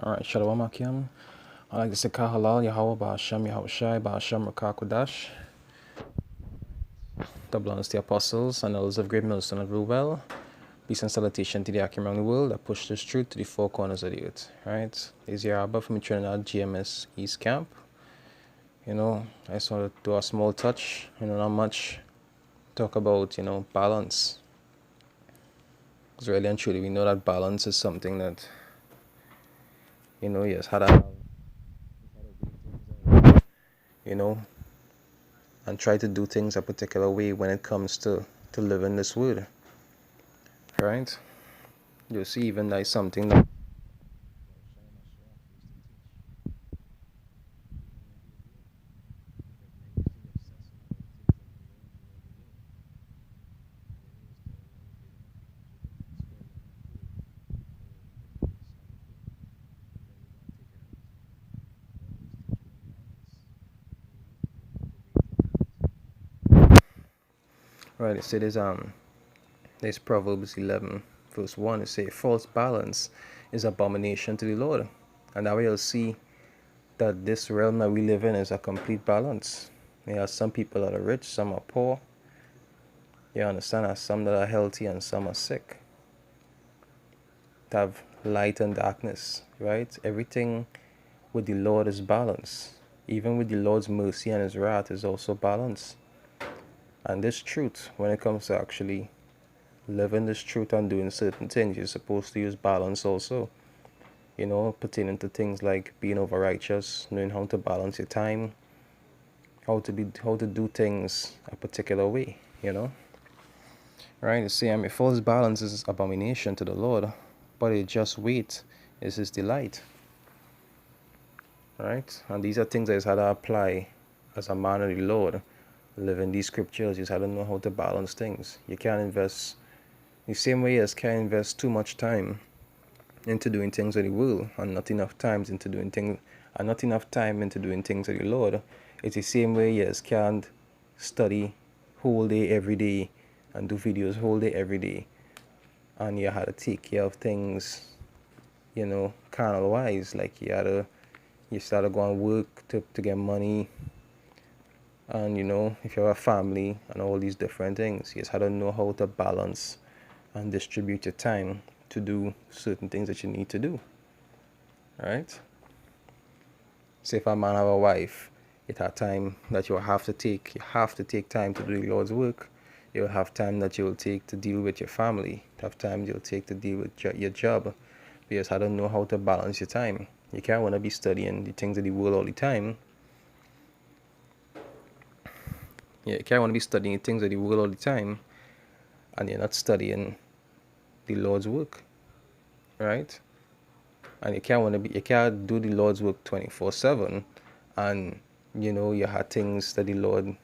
Alright, Shalom Akim. I like to say Kahalal, Yahweh, Ba'ashem, Yahushai, Ba'ashem, Rakakwadash. Double honors the apostles and elders of Great Millstone of Rubel. Peace and salutation to the Akim around the world that push this truth to the four corners of the earth. Right? This is your Abba from Trinidad GMS East Camp. I just want to do a small touch, not much. Talk about, balance. Because really and truly, we know that balance is something that, yes, how to have, and try to do things a particular way when it comes to living this world. Right? You'll see even like something that right, it says there's Proverbs 11 verse 1. It says false balance is abomination to the Lord. And now you'll see that this realm that we live in is a complete balance. There are some people that are rich, some are poor. You understand? There's some that are healthy and some are sick. To have light and darkness, right? Everything with the Lord is balance. Even with the Lord's mercy and his wrath is also balance. And this truth, when it comes to actually living this truth and doing certain things, you're supposed to use balance also. Pertaining to things like being over righteous, knowing how to balance your time, how to do things a particular way, Right? You see, false balance is abomination to the Lord, but a just weight is his delight. Right? And these are things that is how to apply as a man of the Lord. Living these scriptures, you have to know how to balance things. You can't invest the same way as can't invest too much time into doing things of the world and not enough time into doing things of the Lord. It's the same way as can't study whole day every day and do videos whole day every day, and you had to take care of things, carnal wise, like you started going work to get money. And if you have a family and all these different things, you just have to know how to balance and distribute your time to do certain things that you need to do. Right? Say if a man have a wife, it have time that you have to take time to do the Lord's work. You'll have time that you'll take to deal with your family. You have time you'll take to deal with your job. Because I don't know how to balance your time. You can't want to be studying the things of the world all the time. You can't want to be studying things of the world all the time, and you're not studying the Lord's work, right? And you can't do the Lord's work 24/7, and you have things that the Lord,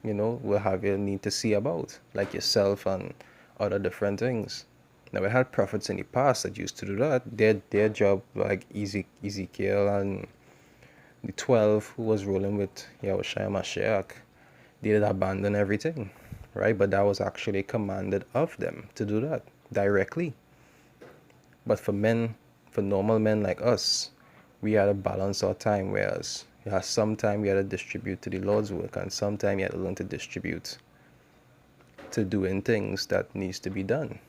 will have you need to see about, like yourself and other different things. Now we had prophets in the past that used to do that. Their job, like Ezekiel and the 12 who was ruling with Yahushua Mashiach, they did abandon everything, right? But that was actually commanded of them to do that directly. But for normal men like us, we had to balance our time, whereas you have some time we had to distribute to the Lord's work, and some time you had to learn to distribute to doing things that needs to be done.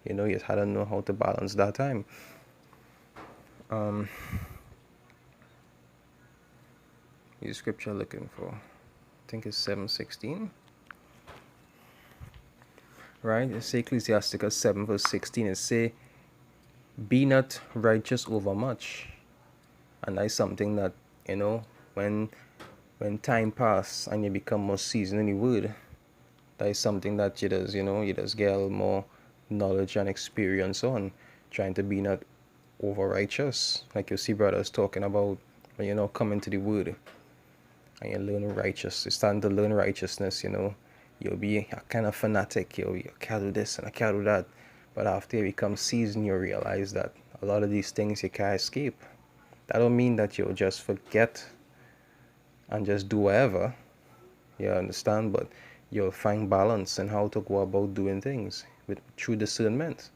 You had to know how to balance that time. The scripture I'm looking for, I think it's 7:16. Right? It's Ecclesiasticus 7 verse 16. It say, be not righteous over much. And that's something that, when time pass and you become more seasoned in the word, that is something that you just get a little more knowledge and experience on, trying to be not over righteous. Like you see brothers talking about when you're not coming to the word and you learn you're starting to learn righteousness, you'll be a kind of fanatic, you can't do this and I can't do that. But after you become seasoned, you realize that a lot of these things you can't escape. That don't mean that you'll just forget and just do whatever, you understand, but you'll find balance in how to go about doing things with true discernment.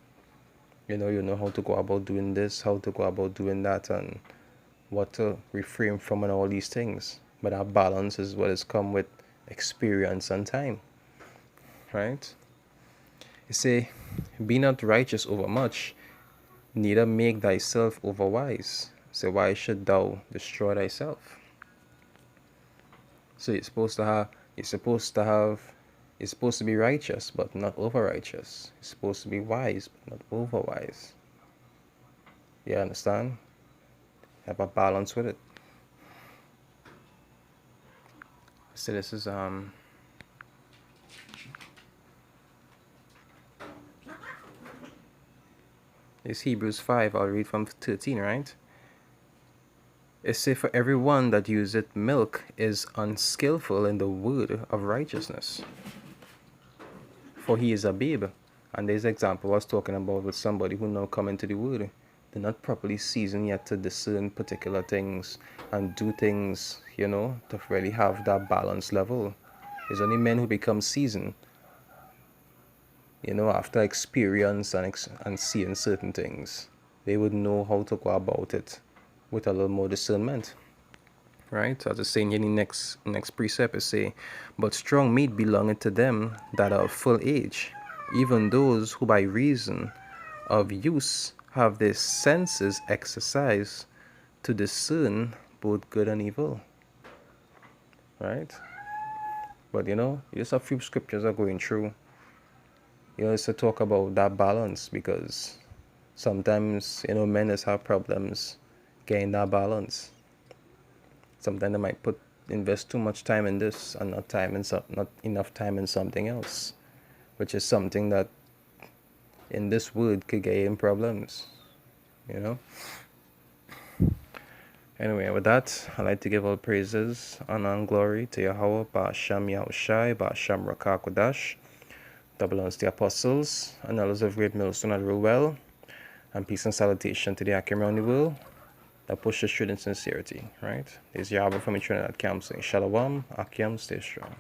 You know how to go about doing this, how to go about doing that, and what to refrain from and all these things. But our balance is what has come with experience and time, right? You say, be not righteous over much, neither make thyself overwise. Say, why should thou destroy thyself? So you're supposed to be righteous, but not over righteous. You're supposed to be wise, but not over wise. You understand? Have a balance with it. So this is it's Hebrews 5. I'll read from 13, right? It says, for everyone that useth milk is unskillful in the word of righteousness, for he is a babe. And this example I was talking about with somebody who now come into the word. They're not properly seasoned yet to discern particular things and do things, to really have that balance level. It's only men who become seasoned, after experience and seeing certain things. They would know how to go about it with a little more discernment. Right? As it's saying in the next precept, it say, but strong meat belongeth to them that are of full age, even those who by reason of use have their senses exercised to discern both good and evil. Right? But just a few scriptures are going through. It's to talk about that balance, because sometimes men just have problems getting that balance. Sometimes they might invest too much time in this and not enough time in something else, which is something that in this world could get in problems. Anyway, with that, I'd like to give all praises, honor, and glory to Yahweh, Ba'asham Yahushai, Ba'asham Rakakodash, double honors to the apostles, and others of great millstone that rule well, and peace and salutation to the Akim around the world that pushes truth in sincerity, right? This is Yahweh from Trinidad Camp saying Shalom, Akim, stay strong.